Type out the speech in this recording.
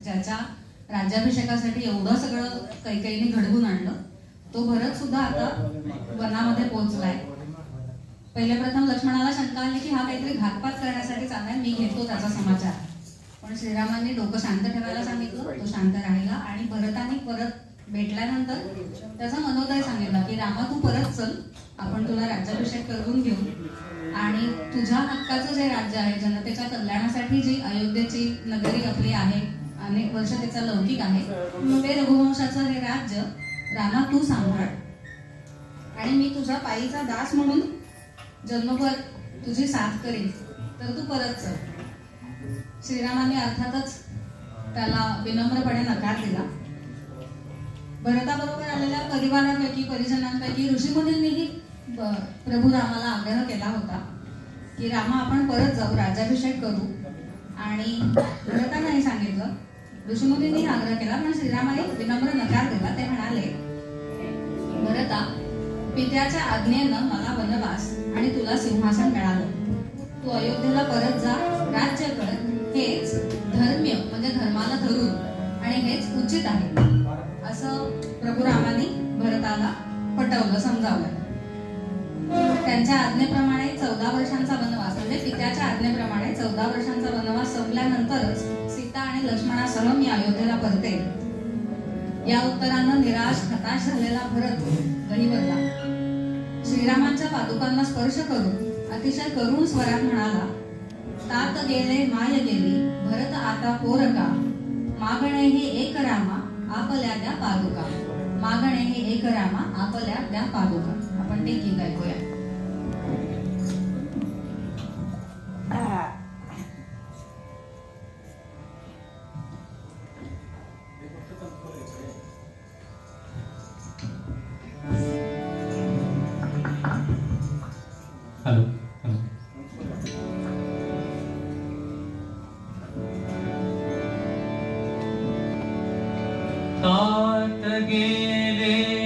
ज्याच्या राज्याभिषेकासाठी एवढं सगळं कैकेयीने घडवून आणलं, तो भरत सुद्धा आता वनामध्ये पोहोचलाय. पहिले प्रथम लक्ष्मणाला शंका आली की हा काहीतरी घातपात करण्यासाठी चाललाय, मी घेतो त्याचा समाचार. पण श्रीरामांनी डोकं शांत ठेवायला सांगितलं, तो शांत राहिला. आणि भरताने परत भेटल्यानंतर त्याचा मनोदय सांगितला की रामा, तू परत चल, आपण तुला राज्याभिषेक करून घेऊ आणि तुझ्या हक्काचं जे राज्य आहे, जनतेच्या कल्याणासाठी जी अयोध्येची नगरी आपली आहे, अनेक वर्ष त्याचा लौकिक आहे, ते रघुवंशाचं हे राज्य रामा तू सांभाळ आणि मी तुझा पायीचा दास म्हणून जन्मभर तुझी साथ करीन, तर तू परत चल. श्रीरामांनी अर्थातच त्याला विनम्रपणे नकार दिला. भरताबरोबर आलेल्या परिवारापैकी, परिजनांपैकी ऋषीमुनींनीही प्रभू रामाला आग्रह केला होता की रामा, आपण परत जाऊ, राज्याभिषेक करू. आणि भरताने सांगितलं, ऋषीमुनींनी आग्रह केला, पण श्रीरामाने विनम्र नकार दिला. ते म्हणाले, भरता, पित्याच्या आज्ञेनं मला वनवास आणि तुला सिंहासन मिळालं. तू अयोध्येला परत जा, राज्य कर. हेच धर्म्य म्हणजे धर्माला धरून आणि हेच उचित आहे, असं प्रभू रामाने भरताला पटवलं, समजावलं. त्यांच्या आज्ञेप्रमाणे 14 वर्षांचा वनवास म्हणजे पित्याच्या आज्ञेप्रमाणे 14 वर्षांचा वनवास संपल्यानंतरच सीता आणि लक्ष्मणासह मी अयोध्येला परते. या उत्तरानं निराश, हताश झालेला भरत गहिवरला. श्रीरामांच्या पादुकांना स्पर्श करून अतिशय करुण स्वरात म्हणाला, तात गेले माय गेली, भरत आता पोरका, मागणे हे एक रामा, आपल्या द्या पादुका. मागणे हे एक रामा, आपल्या द्या पादुका. आपण ते गीत ऐकूया. हॅलो. तात गेले